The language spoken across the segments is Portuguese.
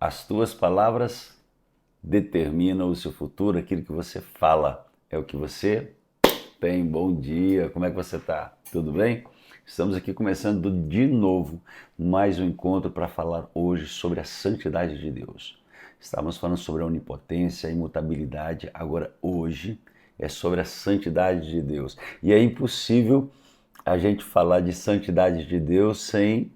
As tuas palavras determinam o seu futuro, aquilo que você fala é o que você tem. Bom dia, como é que você está? Tudo bem? Estamos aqui começando de novo mais um encontro para falar hoje sobre a santidade de Deus. Estávamos falando sobre a onipotência, a imutabilidade, agora hoje é sobre a santidade de Deus. E é impossível a gente falar de santidade de Deus sem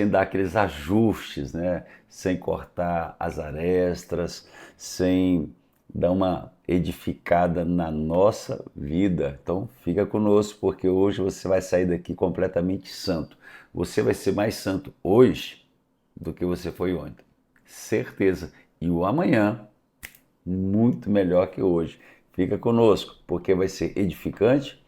dar aqueles ajustes, né? Sem cortar as arestas, sem dar uma edificada na nossa vida. Então fica conosco, porque hoje você vai sair daqui completamente santo. Você vai ser mais santo hoje do que você foi ontem. Certeza. E o amanhã, muito melhor que hoje. Fica conosco, porque vai ser edificante,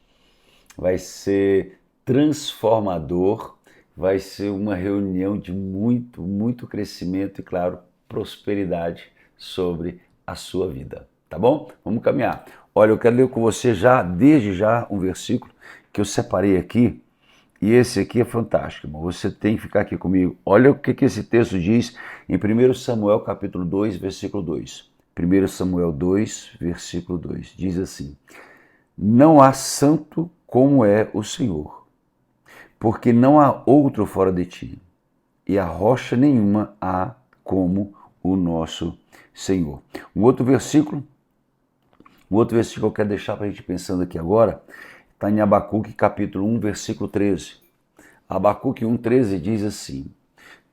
vai ser transformador, vai ser uma reunião de muito crescimento e, claro, prosperidade sobre a sua vida. Tá bom? Vamos caminhar. Olha, eu quero ler com você desde já, um versículo que eu separei aqui, e esse aqui é fantástico, irmão. Você tem que ficar aqui comigo. Olha o que esse texto diz em 1 Samuel capítulo 2, versículo 2. 1 Samuel 2, versículo 2. Diz assim: Não há santo como é o Senhor, porque não há outro fora de ti, e a rocha nenhuma há como o nosso Senhor. Um outro versículo que eu quero deixar para a gente pensando aqui agora, está em Abacuque capítulo 1, versículo 13. Abacuque 1, 13 diz assim: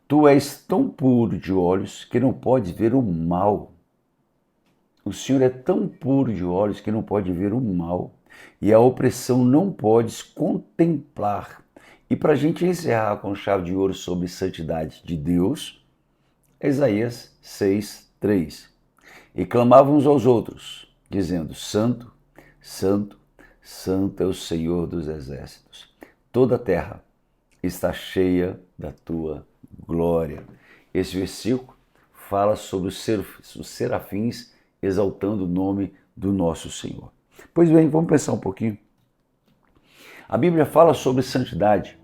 Tu és tão puro de olhos que não podes ver o mal. O Senhor é tão puro de olhos que não pode ver o mal, e a opressão não podes contemplar. E para a gente encerrar com chave de ouro sobre santidade de Deus, Isaías 6, 3. E clamavam uns aos outros, dizendo: Santo, Santo, Santo é o Senhor dos exércitos. Toda a terra está cheia da tua glória. Esse versículo fala sobre os serafins exaltando o nome do nosso Senhor. Pois bem, vamos pensar um pouquinho. A Bíblia fala sobre santidade,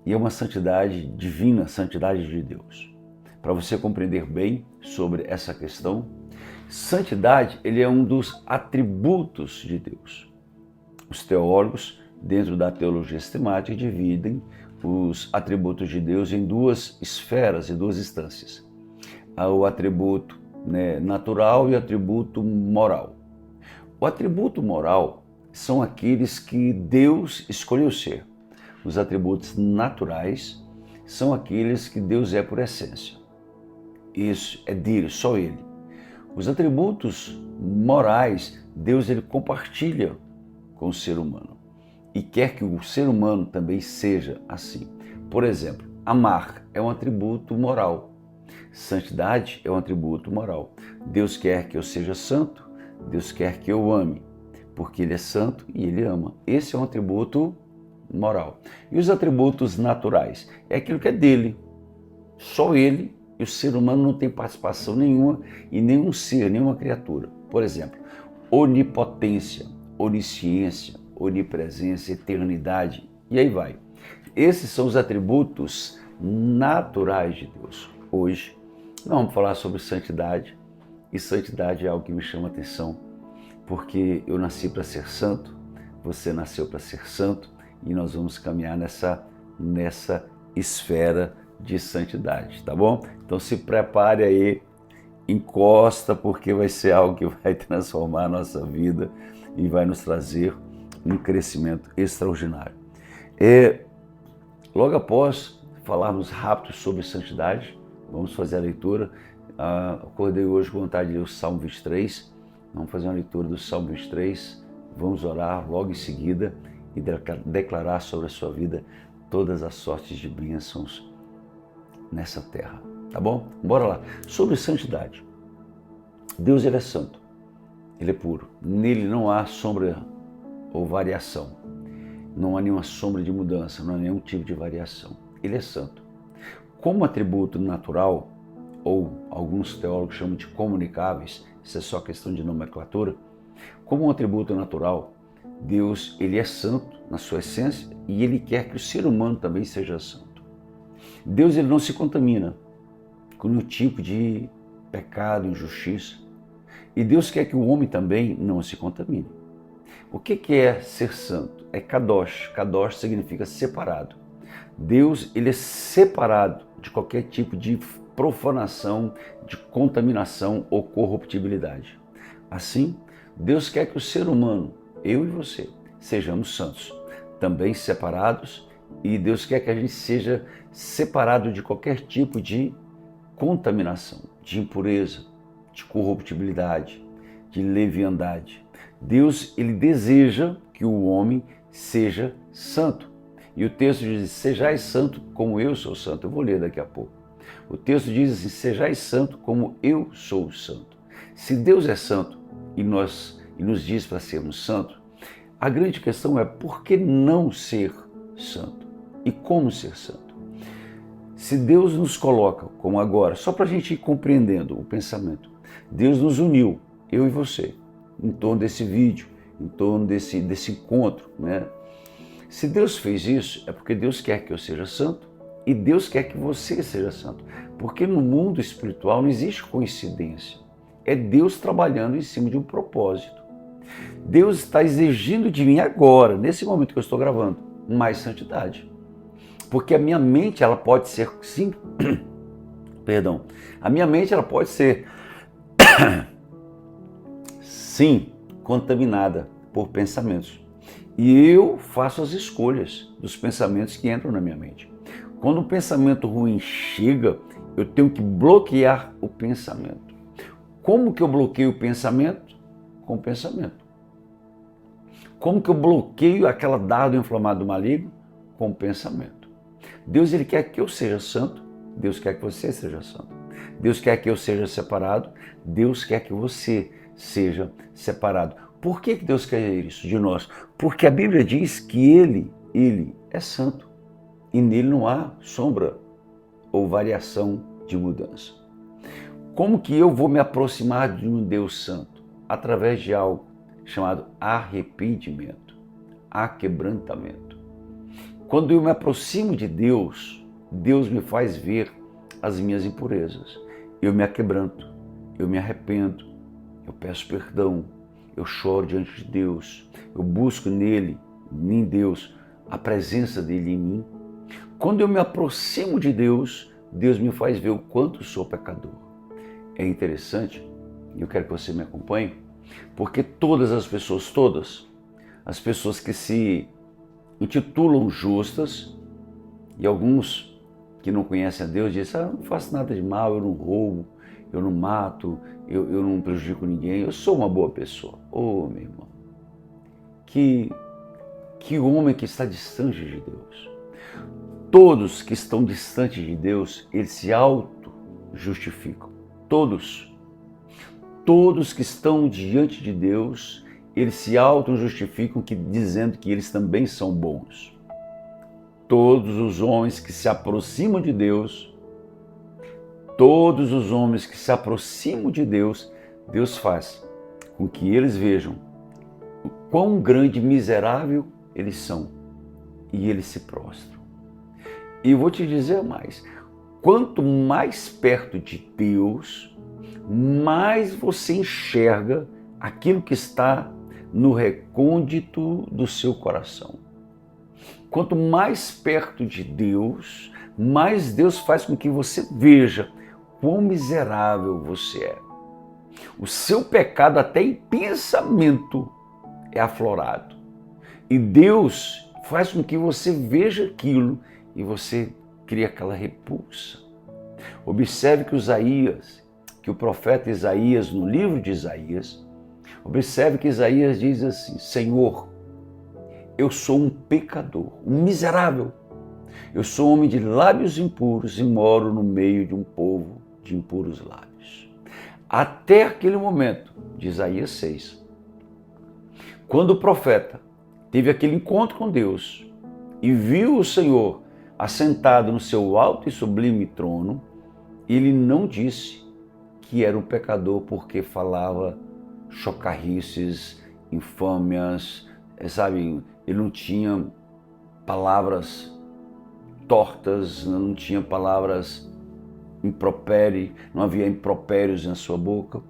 e é uma santidade divina, santidade de Deus. Para você compreender bem sobre essa questão, santidade ele é um dos atributos de Deus. Os teólogos, dentro da teologia sistemática, dividem os atributos de Deus em duas esferas, em duas instâncias. Há o atributo natural e o atributo moral. O atributo moral são aqueles que Deus escolheu ser. Os atributos naturais são aqueles que Deus é por essência. Isso é dele, só ele. Os atributos morais, Deus ele compartilha com o ser humano e quer que o ser humano também seja assim. Por exemplo, amar é um atributo moral. Santidade é um atributo moral. Deus quer que eu seja santo, Deus quer que eu ame, porque Ele é santo e Ele ama. Esse é um atributo moral. E os atributos naturais? É aquilo que é dele. Só Ele, e o ser humano não tem participação nenhuma em nenhum ser, nenhuma criatura. Por exemplo, onipotência, onisciência, onipresença, eternidade, e aí vai. Esses são os atributos naturais de Deus. Hoje, nós vamos falar sobre santidade, e santidade é algo que me chama a atenção, porque eu nasci para ser santo, você nasceu para ser santo, e nós vamos caminhar nessa esfera de santidade, tá bom? Então se prepare aí, encosta, porque vai ser algo que vai transformar a nossa vida e vai nos trazer um crescimento extraordinário. Logo após falarmos rápido sobre santidade, vamos fazer a leitura. Acordei hoje com vontade de ler o Salmo 23. Vamos fazer uma leitura do Salmo 23. Vamos orar logo em seguida e declarar sobre a sua vida todas as sortes de bênçãos nessa terra. Tá bom? Bora lá. Sobre santidade. Deus ele é santo. Ele é puro. Nele não há sombra ou variação. Não há nenhuma sombra de mudança, não há nenhum tipo de variação. Ele é santo. Como atributo natural, ou alguns teólogos chamam de comunicáveis, isso é só questão de nomenclatura, como um atributo natural, Deus ele é santo na sua essência e ele quer que o ser humano também seja santo. Deus ele não se contamina com nenhum tipo de pecado, injustiça. E Deus quer que o homem também não se contamine. O que é ser santo? É kadosh. Kadosh significa separado. Deus, ele é separado de qualquer tipo de profanação, de contaminação ou corruptibilidade. Assim, Deus quer que o ser humano, eu e você, sejamos santos, também separados, e Deus quer que a gente seja separado de qualquer tipo de contaminação, de impureza, de corruptibilidade, de leviandade. Deus, ele deseja que o homem seja santo. E o texto diz, sejais santo como eu sou santo. Eu vou ler daqui a pouco. O texto diz assim, sejais santo como eu sou santo. Se Deus é santo e nos diz para sermos santos, a grande questão é por que não ser santo? E como ser santo? Se Deus nos coloca, como agora, só para a gente ir compreendendo o pensamento, Deus nos uniu, eu e você, em torno desse vídeo, em torno desse encontro, né? Se Deus fez isso, é porque Deus quer que eu seja santo e Deus quer que você seja santo. Porque no mundo espiritual não existe coincidência. É Deus trabalhando em cima de um propósito. Deus está exigindo de mim agora, nesse momento que eu estou gravando, mais santidade. Porque a minha mente, ela pode ser, sim, perdão, a minha mente, ela pode ser, sim, contaminada por pensamentos. E eu faço as escolhas dos pensamentos que entram na minha mente. Quando um pensamento ruim chega, eu tenho que bloquear o pensamento. Como que eu bloqueio o pensamento? Com o pensamento. Como que eu bloqueio aquela dardo inflamado maligno? Com o pensamento. Deus, ele quer que eu seja santo. Deus quer que você seja santo. Deus quer que eu seja separado. Deus quer que você seja separado. Por que Deus quer isso de nós? Porque a Bíblia diz que Ele é santo e nele não há sombra ou variação de mudança. Como que eu vou me aproximar de um Deus santo? Através de algo chamado arrependimento, aquebrantamento. Quando eu me aproximo de Deus, Deus me faz ver as minhas impurezas. Eu me aquebranto, eu me arrependo, eu peço perdão. Eu choro diante de Deus, eu busco nele, em Deus, a presença dele em mim. Quando eu me aproximo de Deus, Deus me faz ver o quanto sou pecador. É interessante, e eu quero que você me acompanhe, porque todas as pessoas que se intitulam justas, e alguns que não conhecem a Deus dizem, eu não faço nada de mal, eu não roubo, eu não mato, eu não prejudico ninguém, eu sou uma boa pessoa. Oh, meu irmão, que homem que está distante de Deus. Todos que estão distantes de Deus, eles se auto-justificam. Todos que estão diante de Deus, eles se auto-justificam dizendo que eles também são bons. Todos os homens que se aproximam de Deus, Deus faz com que eles vejam o quão grande e miserável eles são e eles se prostram. E vou te dizer mais, quanto mais perto de Deus, mais você enxerga aquilo que está no recôndito do seu coração. Quanto mais perto de Deus, mais Deus faz com que você veja quão miserável você é. O seu pecado até em pensamento é aflorado. E Deus faz com que você veja aquilo e você cria aquela repulsa. Observe que o profeta Isaías, no livro de Isaías, observe que Isaías diz assim, Senhor, eu sou um pecador, um miserável. Eu sou homem de lábios impuros e moro no meio de um povo de impuros lábios. Até aquele momento, de Isaías 6, quando o profeta teve aquele encontro com Deus e viu o Senhor assentado no seu alto e sublime trono, ele não disse que era um pecador porque falava chocarrices, infâmias, sabe? Ele não tinha palavras tortas, não tinha palavras não havia impropérios na sua boca.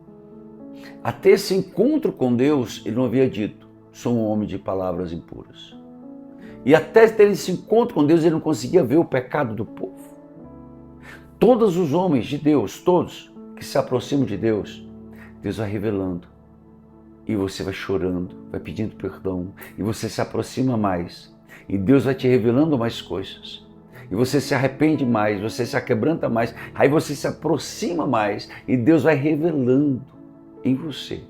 Até esse encontro com Deus, ele não havia dito, sou um homem de palavras impuras. E até ter esse encontro com Deus, ele não conseguia ver o pecado do povo. Todos os homens de Deus, todos que se aproximam de Deus, Deus vai revelando. E você vai chorando, vai pedindo perdão, e você se aproxima mais. E Deus vai te revelando mais coisas. E você se arrepende mais, você se aquebranta mais, aí você se aproxima mais, e Deus vai revelando em você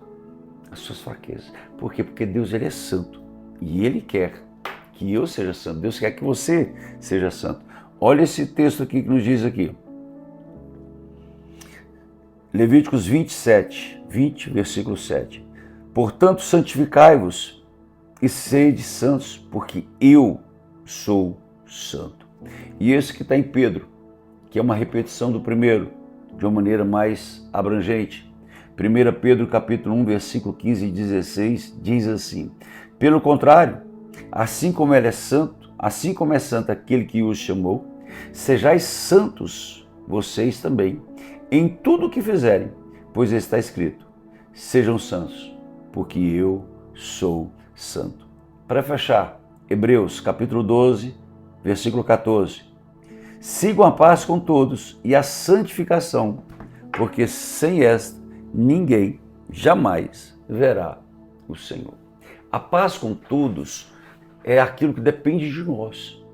as suas fraquezas. Por quê? Porque Deus, ele é santo, e Ele quer que eu seja santo. Deus quer que você seja santo. Olha esse texto aqui que nos diz aqui. Levíticos 20, versículo 7. Portanto, santificai-vos e sede santos, porque eu sou santo. E esse que está em Pedro, que é uma repetição do primeiro, de uma maneira mais abrangente. 1 Pedro capítulo 1, versículo 15 e 16, diz assim: pelo contrário, assim como ele é santo, assim como é santo aquele que os chamou, sejais santos vocês também, em tudo o que fizerem, pois está escrito, sejam santos, porque eu sou santo. Para fechar, Hebreus capítulo 12, versículo 14. Sigam a paz com todos e a santificação, porque sem esta ninguém jamais verá o Senhor. A paz com todos é aquilo que depende de nós.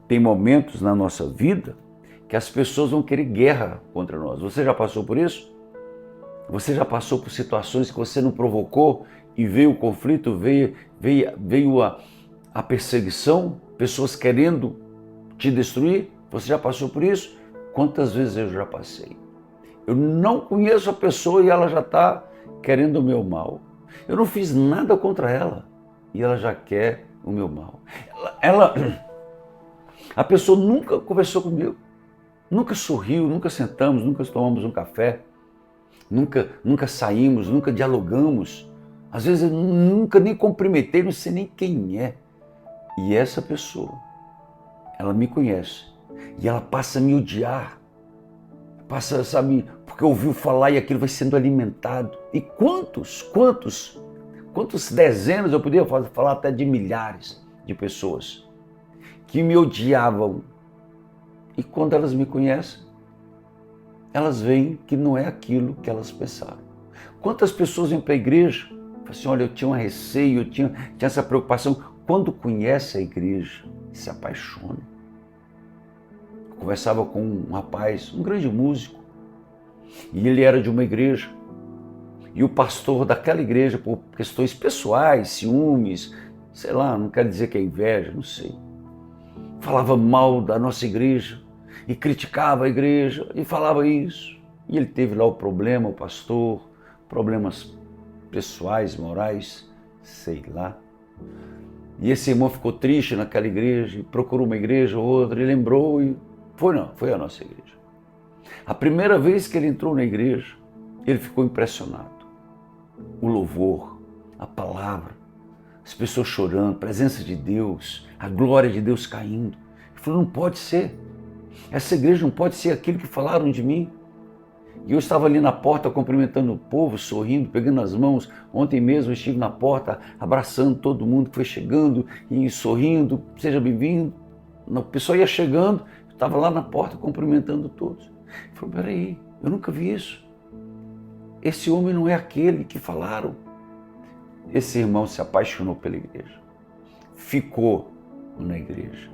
Tem momentos na nossa vida que as pessoas vão querer guerra contra nós. Você já passou por isso? Você já passou por situações que você não provocou e veio o conflito, veio a perseguição, pessoas querendo te destruir? Você já passou por isso? Quantas vezes eu já passei? Eu não conheço a pessoa e ela já está querendo o meu mal. Eu não fiz nada contra ela e ela já quer o meu mal. A pessoa nunca conversou comigo, nunca sorriu, nunca sentamos, nunca tomamos um café, nunca saímos, nunca dialogamos. Às vezes eu nunca nem cumprimentei, não sei nem quem é. E essa pessoa, ela me conhece e ela passa a me odiar. Passa, sabe, porque ouviu falar e aquilo vai sendo alimentado. E quantos dezenas, eu poderia falar até de milhares de pessoas que me odiavam. E quando elas me conhecem, elas veem que não é aquilo que elas pensaram. Quantas pessoas vêm para a igreja, falam assim, olha, eu tinha um receio, eu tinha essa preocupação. Quando conhece a igreja, se apaixona. Conversava com um rapaz, um grande músico, e ele era de uma igreja, e o pastor daquela igreja, por questões pessoais, ciúmes, sei lá, não quero dizer que é inveja, não sei, falava mal da nossa igreja, e criticava a igreja, e falava isso, e ele teve lá o problema, o pastor, problemas pessoais, morais, sei lá, e esse irmão ficou triste naquela igreja, procurou uma igreja ou outra, e lembrou, e foi a nossa igreja. A primeira vez que ele entrou na igreja, ele ficou impressionado. O louvor, a palavra, as pessoas chorando, a presença de Deus, a glória de Deus caindo. Ele falou, não pode ser. Essa igreja não pode ser aquilo que falaram de mim. E eu estava ali na porta cumprimentando o povo, sorrindo, pegando as mãos. Ontem mesmo eu estive na porta abraçando todo mundo que foi chegando e sorrindo, seja bem-vindo. A pessoa ia chegando, estava lá na porta cumprimentando todos. Ele falou, peraí, eu nunca vi isso. Esse homem não é aquele que falaram. Esse irmão se apaixonou pela igreja. Ficou na igreja.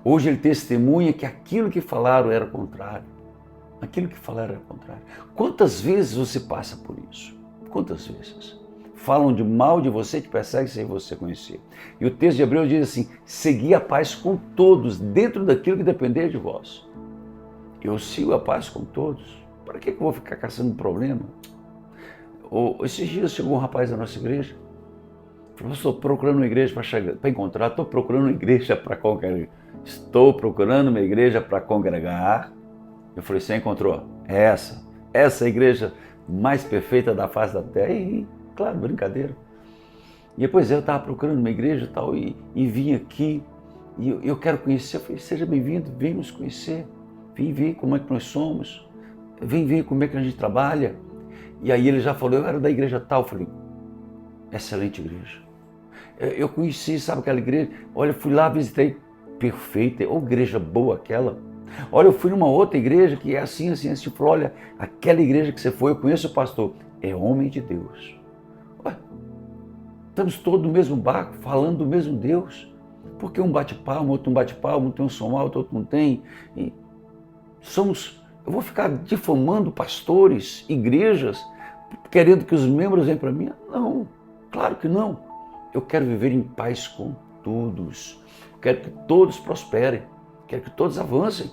Hoje ele testemunha que aquilo que falaram era contrário. Aquilo que falaram era contrário. Quantas vezes você passa por isso? Quantas vezes? Falam de mal de você, te perseguem sem você conhecer. E o texto de Hebreus diz assim, segui a paz com todos, dentro daquilo que depender de vós. Eu sigo a paz com todos. Para que eu vou ficar caçando problema? Esses dias chegou um rapaz da nossa igreja, falou, estou procurando uma igreja para encontrar, estou procurando uma igreja para congregar. Estou procurando uma igreja para congregar. Eu falei, você encontrou? É essa igreja mais perfeita da face da terra. E, claro, brincadeira. E depois eu estava procurando uma igreja e tal, e vim aqui, e eu quero conhecer. Eu falei, seja bem-vindo, vem nos conhecer. vem ver como é que nós somos, vem ver como é que a gente trabalha. E aí ele já falou, eu era da igreja tal. Eu falei, excelente igreja. Eu conheci, sabe aquela igreja? Olha, fui lá, visitei, perfeita, ô igreja boa aquela. Olha, eu fui numa outra igreja que é assim, assim, assim. Falou, olha, aquela igreja que você foi, eu conheço o pastor, é homem de Deus. Ué, estamos todos no mesmo barco, falando do mesmo Deus. Porque um bate palma, outro não bate palma, um tem um som alto, outro não tem. E eu vou ficar difamando pastores, igrejas, querendo que os membros venham para mim? Não, claro que não. Eu quero viver em paz com todos. Quero que todos prosperem. Quero que todos avancem.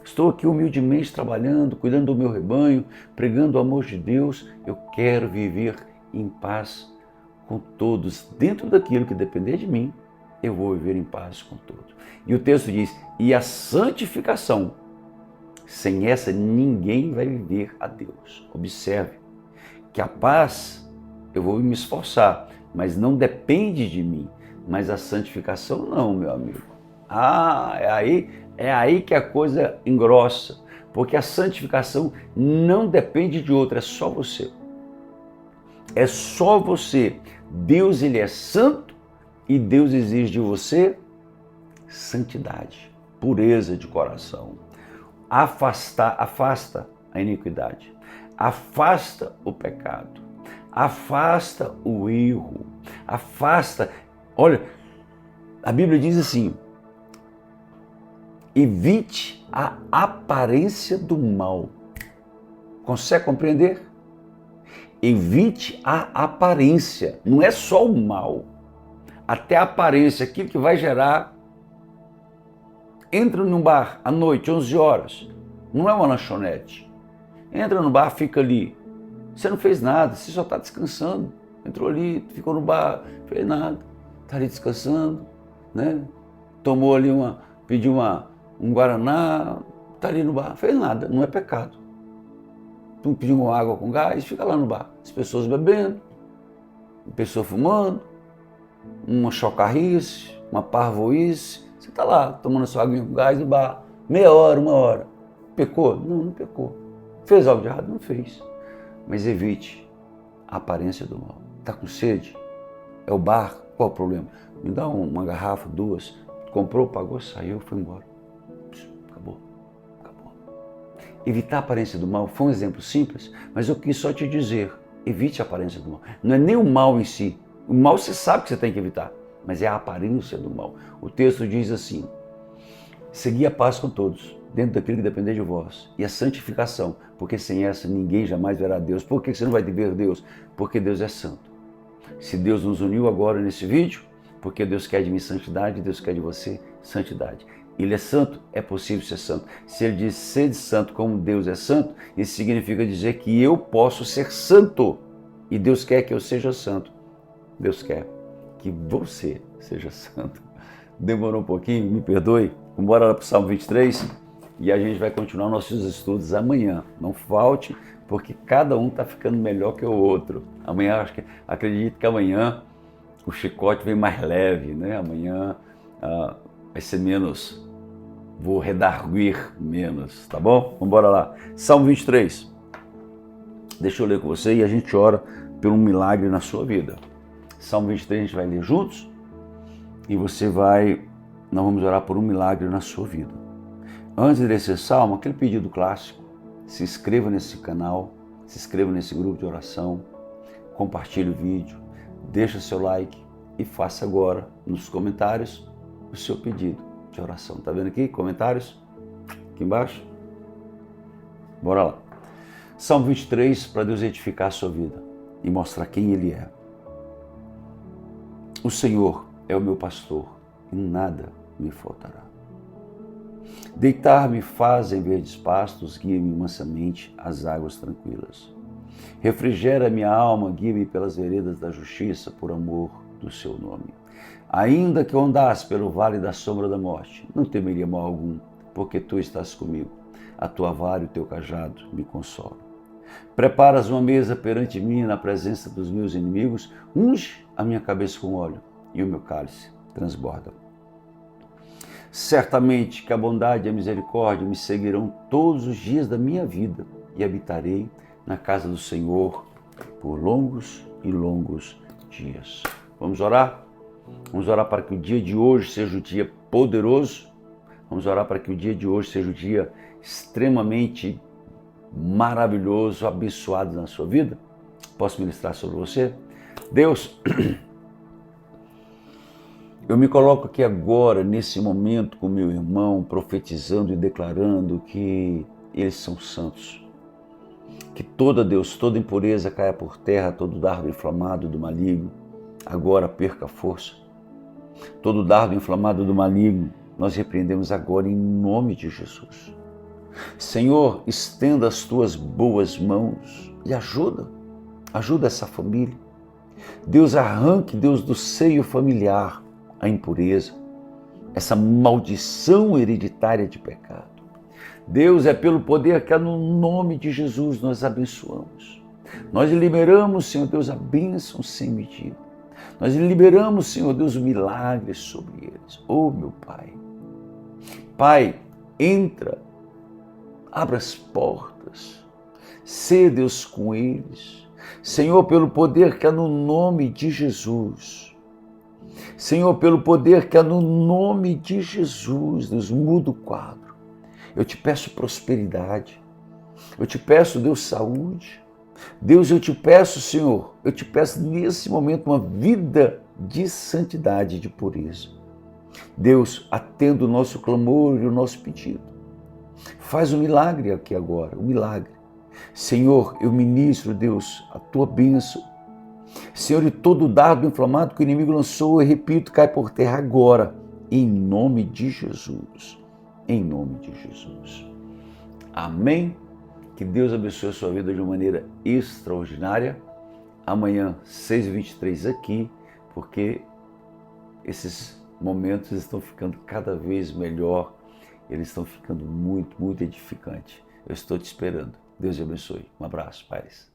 Estou aqui humildemente trabalhando, cuidando do meu rebanho, pregando o amor de Deus. Eu quero viver em paz com todos. Dentro daquilo que depender de mim, eu vou viver em paz com todos. E o texto diz, e a santificação, sem essa ninguém vai viver a Deus. Observe que a paz, eu vou me esforçar, mas não depende de mim. Mas a santificação não, meu amigo. É aí que a coisa engrossa. Porque a santificação não depende de outro, é só você. É só você. Deus, ele é santo e Deus exige de você santidade, pureza de coração. Afasta a iniquidade. Afasta o pecado. Afasta o erro. Afasta. Olha, a Bíblia diz assim, evite a aparência do mal. Consegue compreender? Evite a aparência. Não é só o mal. Até a aparência, aquilo que vai gerar. Entra num bar à noite, 11 horas. Não é uma lanchonete. Entra no bar, fica ali. Você não fez nada, você só está descansando. Entrou ali, ficou no bar, não fez nada. Está ali descansando, né? Tomou ali pediu um guaraná, está ali no bar, não fez nada, não é pecado. Tu pediu uma água com gás, fica lá no bar. As pessoas bebendo, a pessoa fumando, uma chocarrice, uma parvoíce. Você está lá tomando sua água com gás no bar, meia hora, uma hora. Pecou? Não, não pecou. Fez algo de errado? Não fez. Mas evite a aparência do mal. Está com sede? É o bar? Qual o problema? Me dá uma garrafa, duas. Comprou, pagou, saiu, foi embora. Acabou. Evitar a aparência do mal foi um exemplo simples, mas eu quis só te dizer, evite a aparência do mal. Não é nem o mal em si. O mal você sabe que você tem que evitar, mas é a aparência do mal. O texto diz assim, segui a paz com todos, dentro daquilo que depender de vós, e a santificação, porque sem essa ninguém jamais verá Deus. Por que você não vai ver Deus? Porque Deus é santo. Se Deus nos uniu agora nesse vídeo, porque Deus quer de mim santidade, Deus quer de você santidade. Ele é santo, é possível ser santo. Se ele diz ser santo como Deus é santo, isso significa dizer que eu posso ser santo. E Deus quer que eu seja santo. Deus quer que você seja santo. Demorou um pouquinho, me perdoe. Vamos embora lá para o Salmo 23 e a gente vai continuar nossos estudos amanhã. Não falte, porque cada um está ficando melhor que o outro. Amanhã, acredito que amanhã o chicote vem mais leve, né? Amanhã vai ser menos, vou redarguir menos, tá bom? Vamos embora lá. Salmo 23. Deixa eu ler com você e a gente ora por um milagre na sua vida. Salmo 23 a gente vai ler juntos e nós vamos orar por um milagre na sua vida. Antes desse salmo, aquele pedido clássico, se inscreva nesse canal, se inscreva nesse grupo de oração, compartilhe o vídeo, deixa seu like e faça agora nos comentários o seu pedido de oração. Tá vendo aqui? Comentários? Aqui embaixo? Bora lá. Salmo 23, para Deus edificar a sua vida e mostrar quem Ele é. O Senhor é o meu pastor e nada me faltará. Deitar-me faz em verdes pastos, guia-me mansamente às águas tranquilas. Refrigera minha alma, guia-me pelas veredas da justiça, por amor do seu nome. Ainda que eu andasse pelo vale da sombra da morte, não temeria mal algum, porque tu estás comigo. A tua vara e o teu cajado me consolam. Preparas uma mesa perante mim na presença dos meus inimigos, unge a minha cabeça com óleo e o meu cálice transborda. Certamente que a bondade e a misericórdia me seguirão todos os dias da minha vida e habitarei na casa do Senhor por longos e longos dias. Vamos orar? Vamos orar para que o dia de hoje seja um dia poderoso. Vamos orar para que o dia de hoje seja um dia extremamente maravilhoso, abençoado na sua vida. Posso ministrar sobre você? Deus, eu me coloco aqui agora, nesse momento, com meu irmão, profetizando e declarando que eles são santos. Que toda impureza caia por terra, todo dardo inflamado do maligno agora perca a força. Todo dardo inflamado do maligno nós repreendemos agora em nome de Jesus. Senhor, estenda as tuas boas mãos e ajuda essa família. Deus, arranque, Deus, do seio familiar a impureza, essa maldição hereditária de pecado. Deus, é pelo poder que há no nome de Jesus nós abençoamos. Nós liberamos, Senhor Deus, a bênção sem medida. Nós liberamos, Senhor Deus, o milagre sobre eles. Oh, meu Pai. Pai, entra, abra as portas, sê Deus com eles. Senhor, pelo poder que há no nome de Jesus. Senhor, pelo poder que há no nome de Jesus, Deus, muda o quadro. Eu te peço prosperidade. Eu te peço, Deus, saúde. Deus, eu te peço, Senhor, eu te peço nesse momento uma vida de santidade, de pureza. Deus, atenda o nosso clamor e o nosso pedido. Faz um milagre aqui agora, um milagre. Senhor, eu ministro, Deus, a tua bênção. Senhor, e todo dardo inflamado que o inimigo lançou, eu repito, cai por terra agora, em nome de Jesus. Em nome de Jesus. Amém? Que Deus abençoe a sua vida de uma maneira extraordinária. Amanhã, 6h23 aqui, porque esses momentos estão ficando cada vez melhor. Eles estão ficando muito, muito edificantes. Eu estou te esperando. Deus te abençoe. Um abraço, paz.